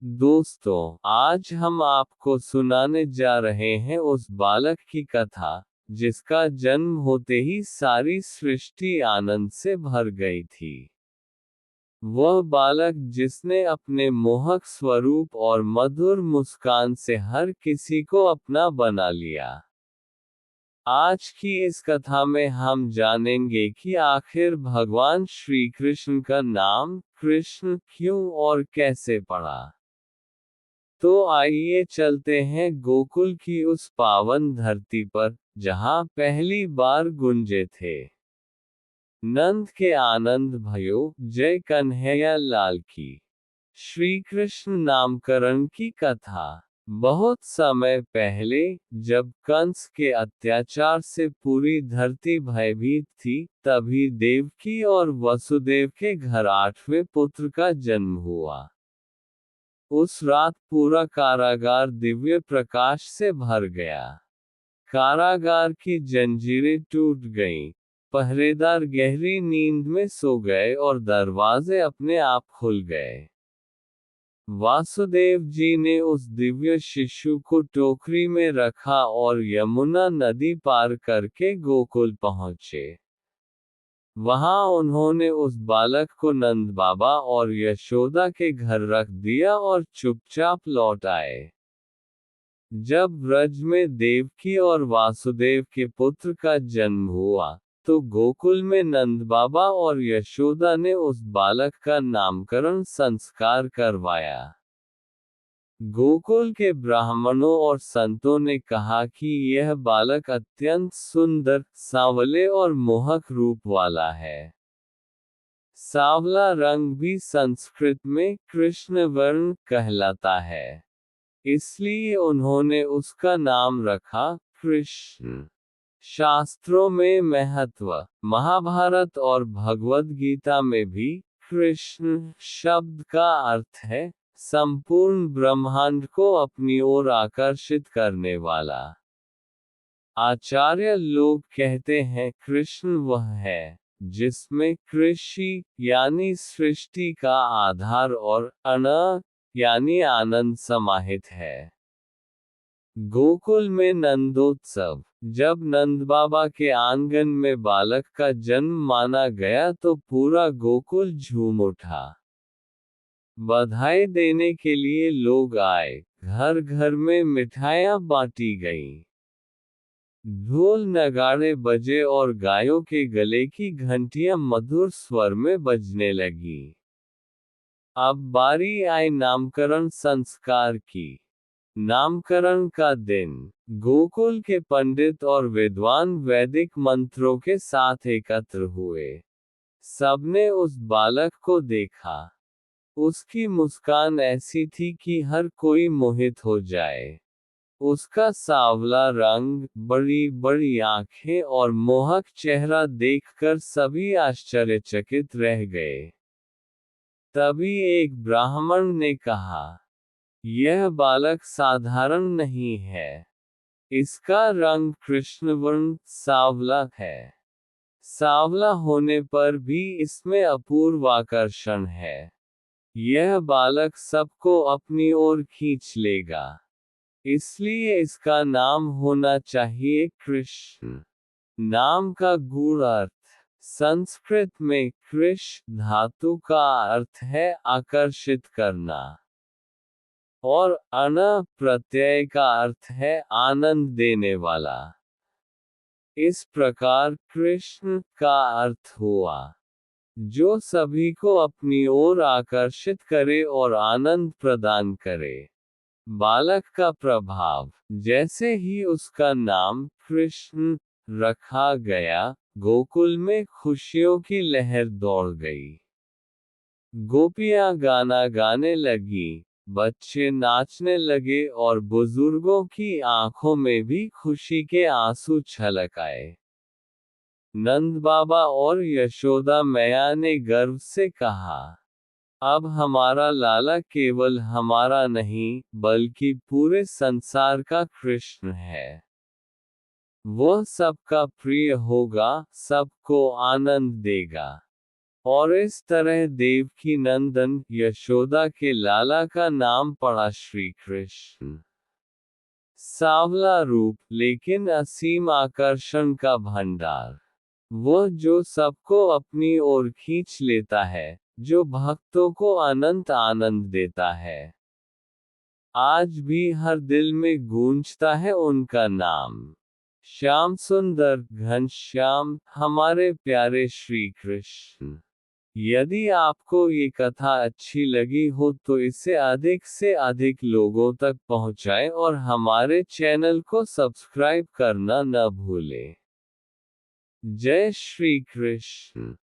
दोस्तों, आज हम आपको सुनाने जा रहे हैं उस बालक की कथा, जिसका जन्म होते ही सारी सृष्टि आनंद से भर गई थी। वह बालक जिसने अपने मोहक स्वरूप और मधुर मुस्कान से हर किसी को अपना बना लिया। आज की इस कथा में हम जानेंगे कि आखिर भगवान श्री कृष्ण का नाम कृष्ण क्यों और कैसे पड़ा। तो आइए चलते हैं गोकुल की उस पावन धरती पर, जहां पहली बार गुंजे थे नंद के आनंद भयो जय कन्हैया लाल की। श्री कृष्ण नामकरण की कथा। बहुत समय पहले, जब कंस के अत्याचार से पूरी धरती भयभीत थी, तभी देवकी और वसुदेव के घर 8वें पुत्र का जन्म हुआ। उस रात पूरा कारागार दिव्य प्रकाश से भर गया। कारागार की जंजीरें टूट गईं, पहरेदार गहरी नींद में सो गए और दरवाजे अपने आप खुल गए। वासुदेव जी ने उस दिव्य शिशु को टोकरी में रखा और यमुना नदी पार करके गोकुल पहुँचे। वहां उन्होंने उस बालक को नंद बाबा और यशोदा के घर रख दिया और चुपचाप लौट आए। जब ब्रज में देवकी और वासुदेव के पुत्र का जन्म हुआ, तो गोकुल में नंद बाबा और यशोदा ने उस बालक का नामकरण संस्कार करवाया। गोकुल के ब्राह्मणों और संतों ने कहा कि यह बालक अत्यंत सुंदर, सांवले और मोहक रूप वाला है। सांवला रंग भी संस्कृत में कृष्ण वर्ण कहलाता है। इसलिए उन्होंने उसका नाम रखा कृष्ण। शास्त्रों में महत्व, महाभारत और भगवद गीता में भी कृष्ण शब्द का अर्थ है संपूर्ण ब्रह्मांड को अपनी ओर आकर्षित करने वाला। आचार्य लोग कहते हैं कृष्ण वह है जिसमें कृषि यानी सृष्टि का आधार और अन यानी आनंद समाहित है। गोकुल में नंदोत्सव। जब नंद बाबा के आंगन में बालक का जन्म माना गया तो पूरा गोकुल झूम उठा। बधाई देने के लिए लोग आए, घर घर में मिठाइयाँ बांटी गईं। ढोल नगाड़े बजे और गायों के गले की घंटियां मधुर स्वर में बजने लगी। अब बारी आई नामकरण संस्कार की। नामकरण का दिन। गोकुल के पंडित और विद्वान वैदिक मंत्रों के साथ एकत्र हुए। सबने उस बालक को देखा। उसकी मुस्कान ऐसी थी कि हर कोई मोहित हो जाए। उसका सांवला रंग, बड़ी बड़ी आंखें और मोहक चेहरा देखकर सभी आश्चर्यचकित रह गए। तभी एक ब्राह्मण ने कहा, यह बालक साधारण नहीं है। इसका रंग कृष्णवर्ण सांवला है। सांवला होने पर भी इसमें अपूर्व आकर्षण है। यह बालक सबको अपनी ओर खींच लेगा। इसलिए इसका नाम होना चाहिए कृष्ण। नाम का गूढ़ अर्थ। संस्कृत में कृष धातु का अर्थ है आकर्षित करना, और अन प्रत्यय का अर्थ है आनंद देने वाला। इस प्रकार कृष्ण का अर्थ हुआ जो सभी को अपनी ओर आकर्षित करे और आनंद प्रदान करे। बालक का प्रभाव। जैसे ही उसका नाम कृष्ण रखा गया, गोकुल में खुशियों की लहर दौड़ गई। गोपियां गाना गाने लगी, बच्चे नाचने लगे और बुजुर्गों की आंखों में भी खुशी के आंसू छलक आए। नंद बाबा और यशोदा मैया ने गर्व से कहा, अब हमारा लाला केवल हमारा नहीं, बल्कि पूरे संसार का कृष्ण है। वह सबका प्रिय होगा, सबको आनंद देगा। और इस तरह देवकी नंदन यशोदा के लाला का नाम पड़ा श्री कृष्ण। सांवला रूप, लेकिन असीम आकर्षण का भंडार। वह जो सबको अपनी ओर खींच लेता है, जो भक्तों को अनंत आनंद देता है। आज भी हर दिल में गूंजता है उनका नाम। श्याम सुंदर घनश्याम, हमारे प्यारे श्री कृष्ण। यदि आपको ये कथा अच्छी लगी हो तो इसे अधिक से अधिक लोगों तक पहुंचाएं और हमारे चैनल को सब्सक्राइब करना न भूलें। जय श्री कृष्ण।